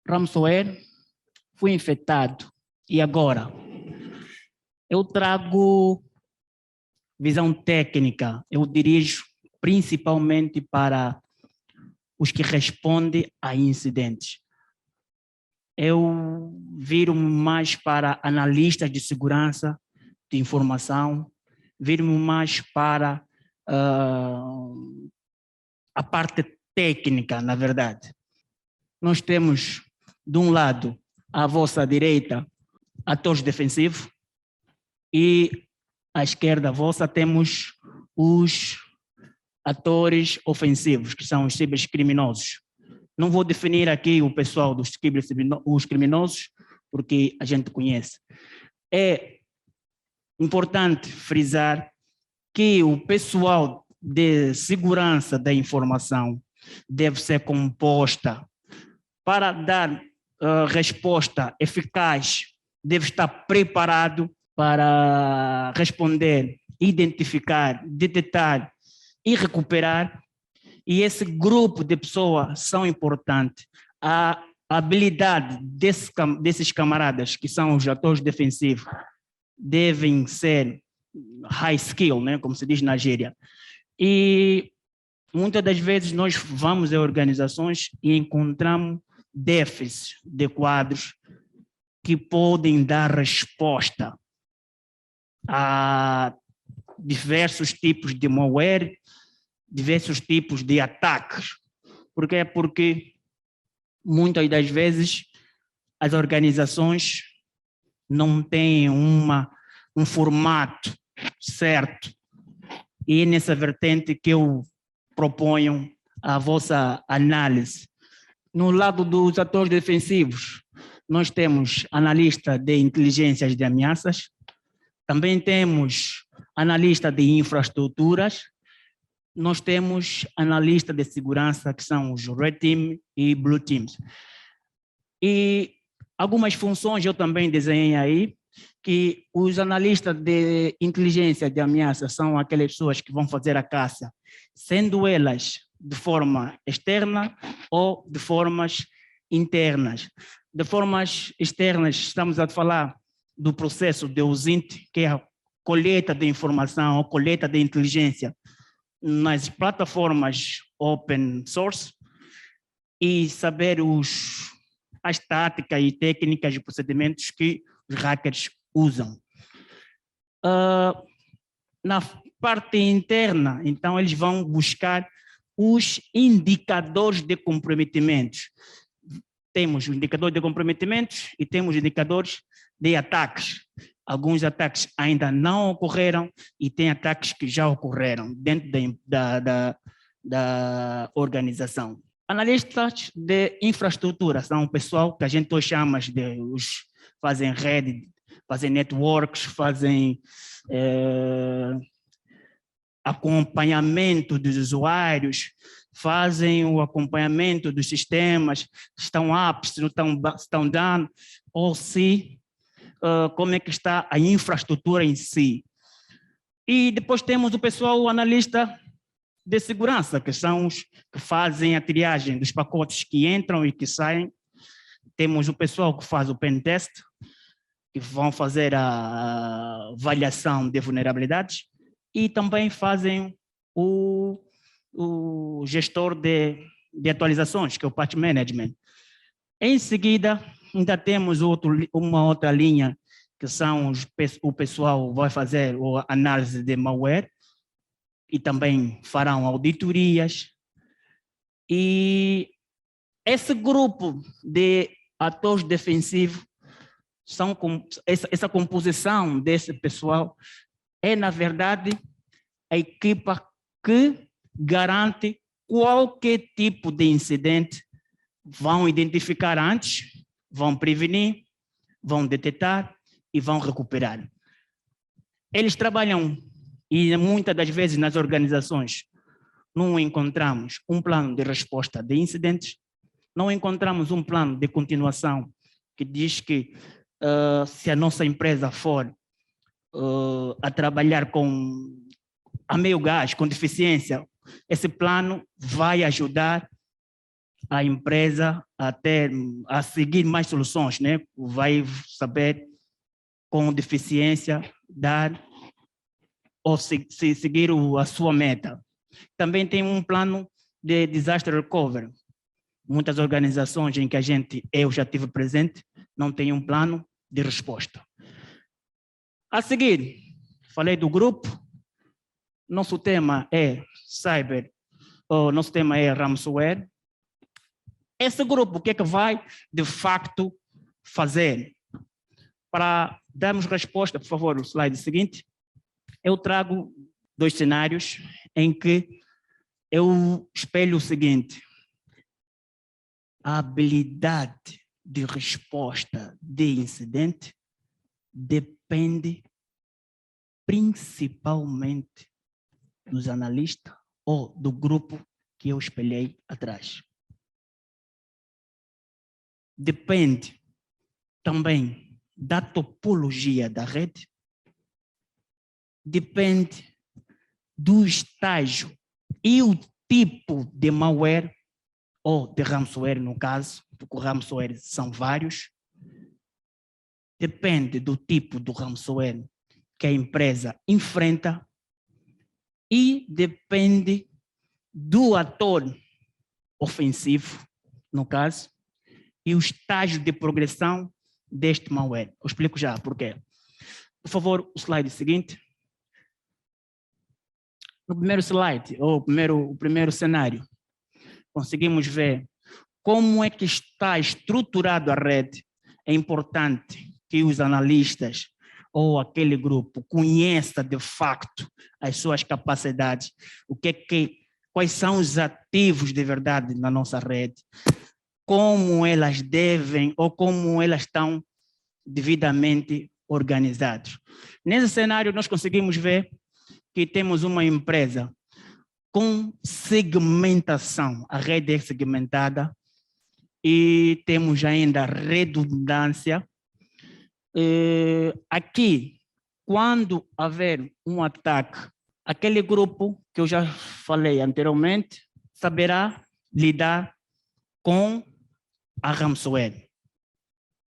ransomware, fui infectado. E agora? Eu trago visão técnica, eu dirijo principalmente para os que respondem a incidentes. Eu viro mais para analistas de segurança de informação, viro mais para a parte técnica, na verdade. Nós temos, de um lado, à vossa direita, atores defensivos, e à esquerda vossa temos os atores ofensivos, que são os cibercriminosos. Não vou definir aqui o pessoal dos os criminosos, porque a gente conhece. É importante frisar que o pessoal de segurança da informação deve ser composta para dar resposta eficaz, deve estar preparado para responder, identificar, detectar e recuperar. E esse grupo de pessoas são importantes. A habilidade desses camaradas, que são os atores defensivos, devem ser high skill, né, como se diz na gíria. E muitas das vezes nós vamos a organizações e encontramos déficits de quadros que podem dar resposta a diversos tipos de malware, diversos tipos de ataques. Por quê? Porque muitas das vezes as organizações não têm um formato certo. E é nessa vertente que eu proponho a vossa análise. No lado dos atores defensivos, nós temos analista de inteligências de ameaças, também temos analista de infraestruturas, nós temos analista de segurança, que são os Red Team e Blue Teams. E algumas funções eu também desenhei aí, que os analistas de inteligência de ameaça são aquelas pessoas que vão fazer a caça, sendo elas de forma externa ou de formas internas. De formas externas, estamos a falar do processo de OSINT, que é a colheita de informação, a colheita de inteligência nas plataformas open source e saber as táticas e técnicas e procedimentos que os hackers usam. Na parte interna, então, eles vão buscar os indicadores de comprometimentos. Temos o indicador de comprometimentos e temos indicadores de ataques. Alguns ataques ainda não ocorreram e tem ataques que já ocorreram dentro da organização. Analistas de infraestrutura são o pessoal que a gente hoje chama de fazem rede, fazem networks, fazem acompanhamento dos usuários, fazem o acompanhamento dos sistemas, se estão aptos, se não estão down, ou se como é que está a infraestrutura em si. E depois temos o pessoal, o analista de segurança, que são os que fazem a triagem dos pacotes que entram e que saem. Temos o pessoal que faz o pen test, que vão fazer a avaliação de vulnerabilidades, e também fazem o gestor de atualizações, que é o patch management. Em seguida, ainda temos uma outra linha, que são o pessoal vai fazer a análise de malware e também farão auditorias. E esse grupo de atores defensivos, essa composição desse pessoal é, na verdade, a equipa que garante qualquer tipo de incidente. Vão identificar antes, vão prevenir, vão detectar e vão recuperar. Eles trabalham, e muitas das vezes nas organizações, não encontramos um plano de resposta de incidentes, não encontramos um plano de continuação que diz que se a nossa empresa for a trabalhar a meio gás, com deficiência, esse plano vai ajudar a empresa a seguir mais soluções, né? Vai saber com deficiência dar ou seguir a sua meta. Também tem um plano de disaster recovery. Muitas organizações em que eu já estive presente, não tem um plano de resposta. A seguir, falei do grupo. Nosso tema é nosso tema é ransomware. Esse grupo, o que é que vai, de facto, fazer? Para darmos resposta, por favor, o slide seguinte, eu trago 2 cenários em que eu espelho o seguinte: a habilidade de resposta de incidente depende principalmente dos analistas ou do grupo que eu espelhei atrás. Depende também da topologia da rede, depende do estágio e o tipo de malware, ou de ransomware no caso, porque o ransomware são vários. Depende do tipo do ransomware que a empresa enfrenta e depende do ator ofensivo, no caso, e o estágio de progressão deste malware. Eu explico já por quê. Por favor, o slide seguinte. No primeiro slide, ou o primeiro cenário, conseguimos ver como é que está estruturado a rede. É importante que os analistas ou aquele grupo conheça de facto as suas capacidades, quais são os ativos de verdade na nossa rede, como elas devem ou como elas estão devidamente organizadas. Nesse cenário, nós conseguimos ver que temos uma empresa com segmentação, a rede é segmentada e temos ainda redundância. Aqui, quando haver um ataque, aquele grupo que eu já falei anteriormente saberá lidar com a ransomware.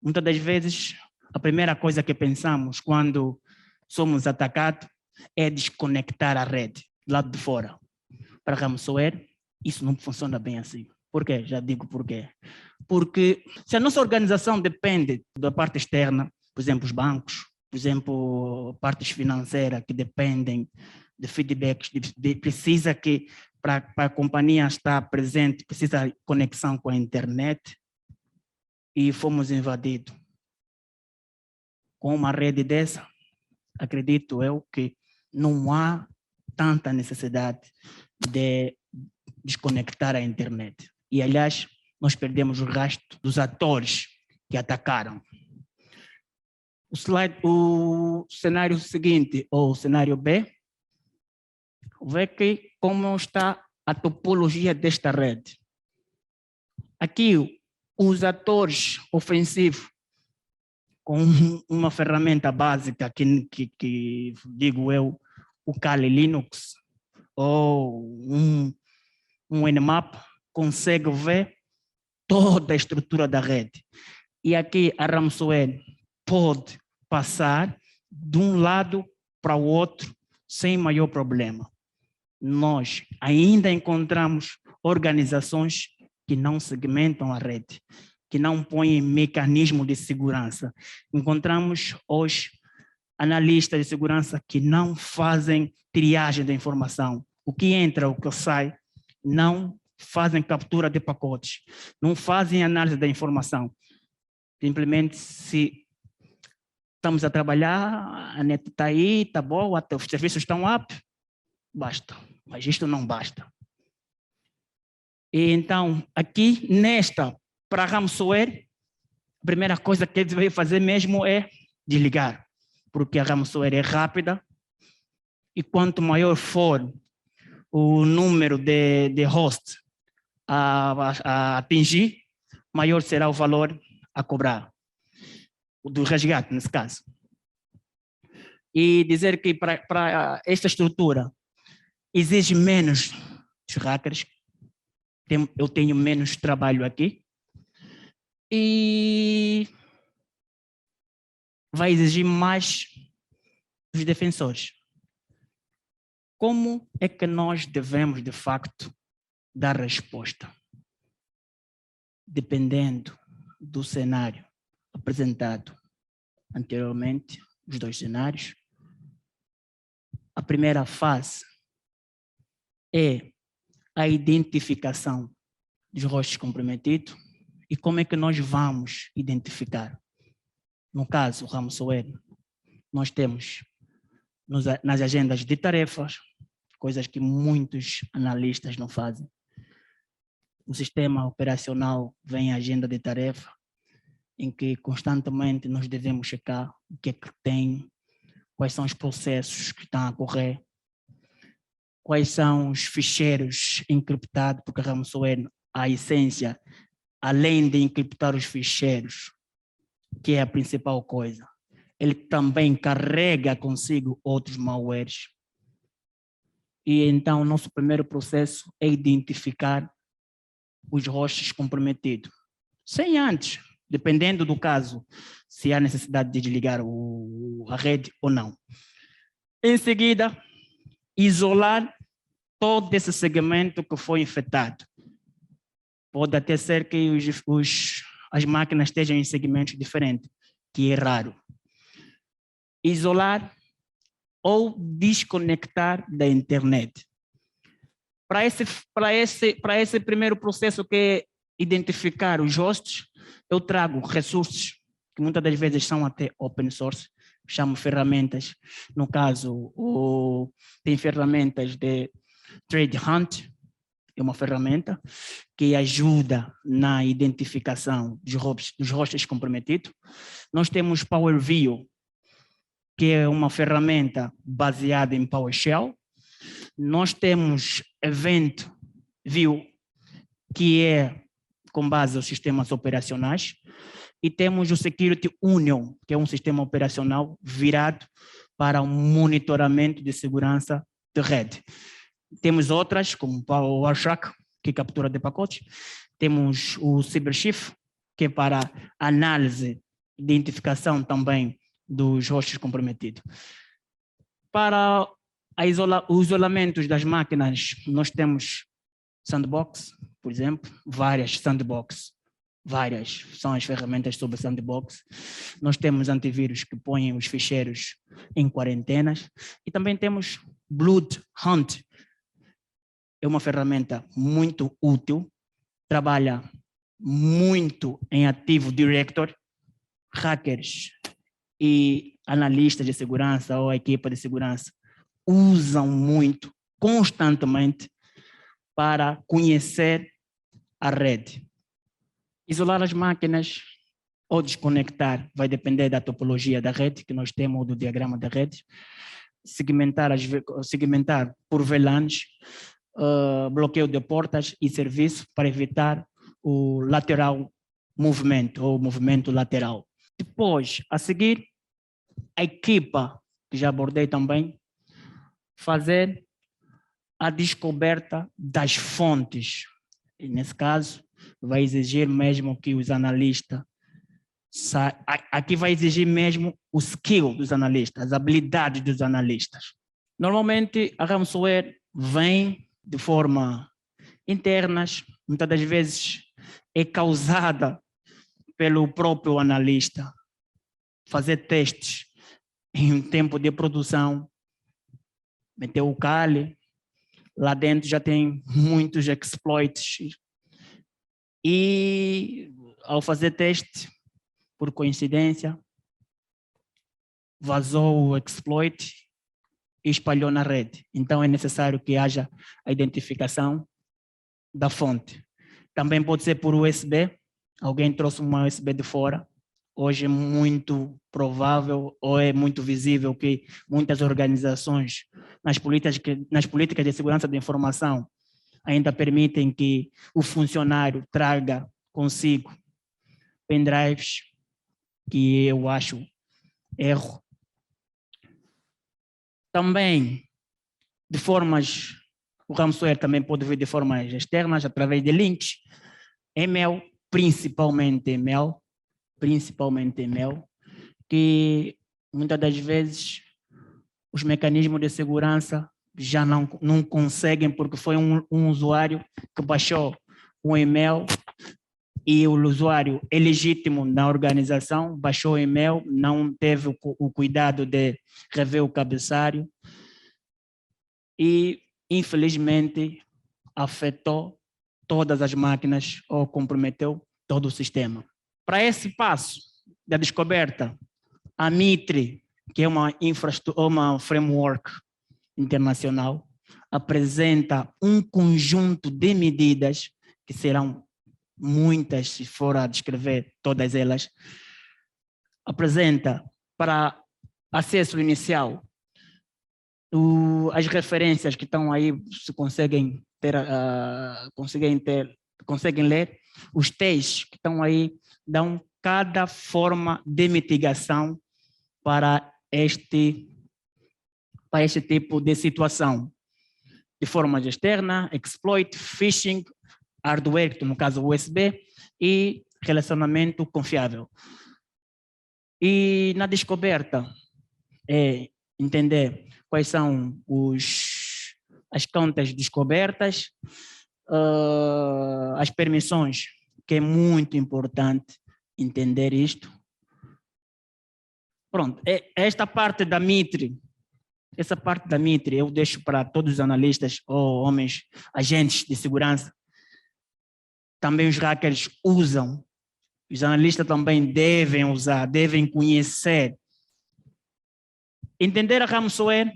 Muitas das vezes, a primeira coisa que pensamos quando somos atacados é desconectar a rede do lado de fora. Para ransomware, isso não funciona bem assim. Por quê? Já digo por quê. Porque se a nossa organização depende da parte externa, por exemplo, os bancos, por exemplo, partes financeiras que dependem de feedbacks, precisa que, para a companhia estar presente, precisa de conexão com a internet, e fomos invadidos. Com uma rede dessa, acredito eu que não há tanta necessidade de desconectar a internet. E, aliás, nós perdemos o rastro dos atores que atacaram. O cenário seguinte, ou o cenário B, vê que como está a topologia desta rede. Aqui, os atores ofensivos, com uma ferramenta básica que digo eu, o Kali Linux, ou um Nmap, consegue ver toda a estrutura da rede. E aqui a ransomware pode passar de um lado para o outro sem maior problema. Nós ainda encontramos organizações que não segmentam a rede, que não põem mecanismo de segurança. Encontramos os analistas de segurança que não fazem triagem da informação. O que entra, o que sai, não fazem captura de pacotes, não fazem análise da informação. Simplesmente, se estamos a trabalhar, a net está aí, está boa, os serviços estão up, basta. Mas isto não basta. E então, aqui, para ransomware, a primeira coisa que eles vão fazer mesmo é desligar, porque a ransomware é rápida e quanto maior for o número de hosts a atingir, maior será o valor a cobrar, do resgate, nesse caso. E dizer que para esta estrutura exige menos dos hackers, eu tenho menos trabalho aqui e vai exigir mais dos defensores. Como é que nós devemos, de facto, dar resposta? Dependendo do cenário apresentado anteriormente, os dois cenários. A primeira fase é a identificação dos rostos comprometidos e como é que nós vamos identificar. No caso, ransomware, nós temos nas agendas de tarefas, coisas que muitos analistas não fazem. O sistema operacional vem em agenda de tarefa, em que constantemente nós devemos checar o que é que tem, quais são os processos que estão a correr, quais são os ficheiros encriptados, porque a ransomware, a essência, além de encriptar os ficheiros, que é a principal coisa, ele também carrega consigo outros malwares. E então, nosso primeiro processo é identificar os hosts comprometidos. Sem antes, dependendo do caso, se há necessidade de desligar a rede ou não. Em seguida, isolar todo esse segmento que foi infectado. Pode até ser que as máquinas estejam em segmentos diferentes, que é raro. Isolar ou desconectar da internet. Para esse primeiro processo, que é identificar os hosts, eu trago recursos que muitas das vezes são até open source, chamo ferramentas. No caso, tem ferramentas de Trade Hunt, é uma ferramenta que ajuda na identificação dos hosts comprometidos. Nós temos PowerView, que é uma ferramenta baseada em PowerShell. Nós temos EventView, que é com base nos sistemas operacionais, e temos o Security Union, que é um sistema operacional virado para o monitoramento de segurança de rede. Temos outras, como o Wireshark, que é captura de pacotes. Temos o CyberChief, que é para análise, identificação também dos hosts comprometidos. Para o isolamento das máquinas, nós temos Sandbox, por exemplo, várias Sandbox, várias são as ferramentas sobre Sandbox. Nós temos antivírus que põem os ficheiros em quarentenas e também temos Blood Hunt. É uma ferramenta muito útil, trabalha muito em Active Directory. Hackers e analistas de segurança ou a equipa de segurança usam muito, constantemente, para conhecer a rede. Isolar as máquinas ou desconectar vai depender da topologia da rede que nós temos ou do diagrama da rede. Segmentar por VLANs, bloqueio de portas e serviço para evitar o lateral movimento ou movimento lateral. Depois, a seguir, a equipa, que já abordei também, fazer a descoberta das fontes. E nesse caso, vai exigir mesmo que os analistas, aqui vai exigir mesmo o skill dos analistas, as habilidades dos analistas. Normalmente, a ransomware vem de forma internas, muitas das vezes é causada pelo próprio analista. Fazer testes em um tempo de produção, meter o Kali, lá dentro já tem muitos exploits. E ao fazer teste, por coincidência, vazou o exploit e espalhou na rede. Então é necessário que haja a identificação da fonte. Também pode ser por USB, alguém trouxe uma USB de fora. Hoje é muito provável ou é muito visível que muitas organizações, nas políticas de segurança da informação, ainda permitem que o funcionário traga consigo pendrives, que eu acho erro. Também, de formas O ransomware também pode vir de formas externas, através de links, e-mail, principalmente e-mail, que muitas das vezes os mecanismos de segurança já não conseguem, porque foi um usuário que baixou um e-mail e o usuário é legítimo na organização, baixou o e-mail, não teve o cuidado de rever o cabeçalho e, infelizmente, afetou todas as máquinas ou comprometeu todo o sistema. Para esse passo da descoberta, a MITRE, que é uma framework internacional, apresenta um conjunto de medidas, que serão muitas, se for a descrever todas elas, apresenta para acesso inicial as referências que estão aí, se conseguem conseguem ler, os textos que estão aí dão cada forma de mitigação para este tipo de situação, de forma externa, exploit, phishing, hardware, no caso USB, e relacionamento confiável. E na descoberta é entender quais são as contas descobertas, as permissões, que é muito importante entender isto. Pronto, esta parte da MITRE, eu deixo para todos os analistas ou homens, agentes de segurança. Também os hackers usam, os analistas também devem usar, devem conhecer. Entender a ransomware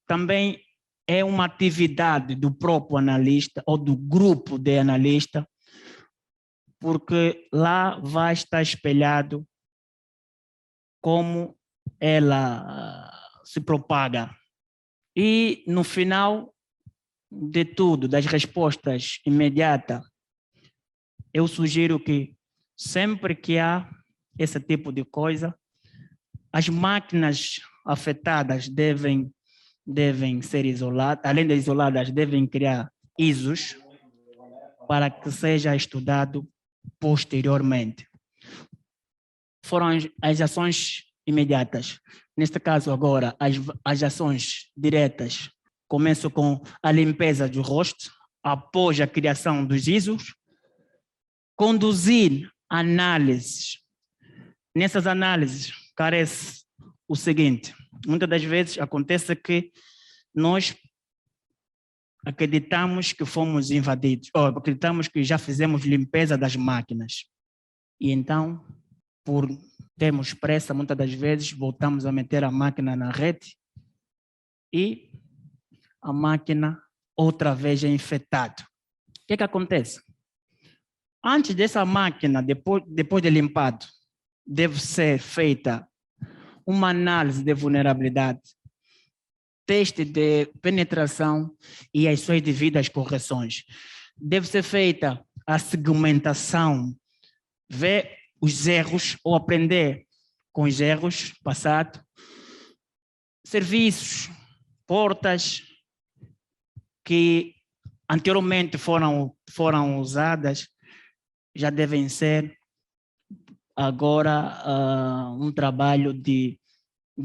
também é uma atividade do próprio analista ou do grupo de analista, porque lá vai estar espelhado como ela se propaga. E no final de tudo, das respostas imediatas, eu sugiro que sempre que há esse tipo de coisa, as máquinas afetadas devem ser isoladas, além de isoladas, devem criar ISOs para que seja estudado posteriormente. Foram as ações imediatas. Neste caso agora, as ações diretas começam com a limpeza do rosto, após a criação dos ISOs, conduzir análises. Nessas análises, carece o seguinte: muitas das vezes acontece que nós acreditamos que fomos invadidos, ou acreditamos que já fizemos limpeza das máquinas. E então, por termos pressa, muitas das vezes voltamos a meter a máquina na rede e a máquina outra vez é infectada. O que acontece? Antes dessa máquina, depois de limpado, deve ser feita uma análise de vulnerabilidade, teste de penetração e as suas devidas correções. Deve ser feita a segmentação, ver os erros ou aprender com os erros passados, serviços, portas que anteriormente foram usadas, já devem ser agora um trabalho de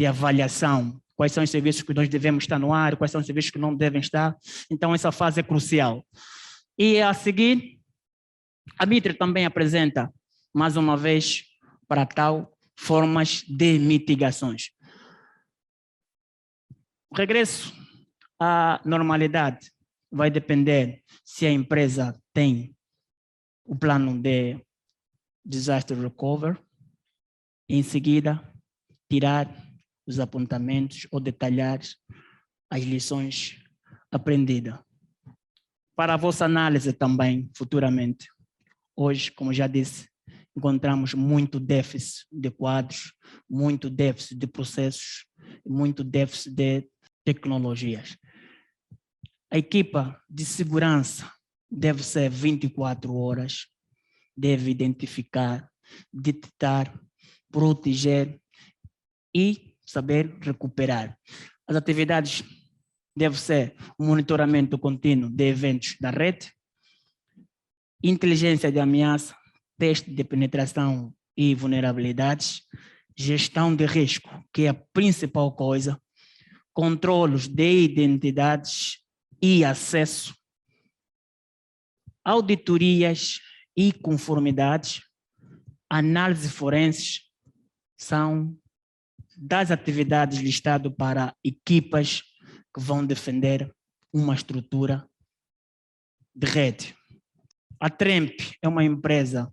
avaliação. Quais são os serviços que nós devemos estar no ar, quais são os serviços que não devem estar. Então, essa fase é crucial. E a seguir, a MITRE também apresenta, mais uma vez, para tal, formas de mitigações. O regresso à normalidade vai depender se a empresa tem o plano de disaster recovery. Em seguida, tirar os apontamentos ou detalhar as lições aprendidas. Para a vossa análise também, futuramente. Hoje, como já disse, encontramos muito déficit de quadros, muito déficit de processos, muito déficit de tecnologias. A equipa de segurança deve ser 24 horas, deve identificar, detectar, proteger e saber recuperar. As atividades deve ser o monitoramento contínuo de eventos da rede, inteligência de ameaça, teste de penetração e vulnerabilidades, gestão de risco, que é a principal coisa, controlos de identidades e acesso, auditorias e conformidades, análise forenses, são das atividades listadas para equipas que vão defender uma estrutura de rede. A Tremp é uma empresa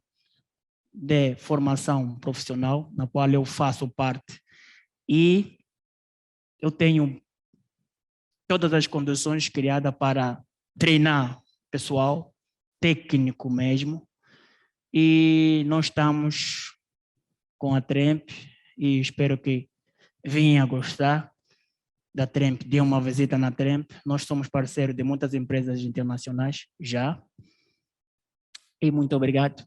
de formação profissional, na qual eu faço parte, e eu tenho todas as condições criadas para treinar pessoal, técnico mesmo, e nós estamos com a Tremp e espero que venham a gostar da Tremp, dê uma visita na Tremp. Nós somos parceiros de muitas empresas internacionais já. E muito obrigado.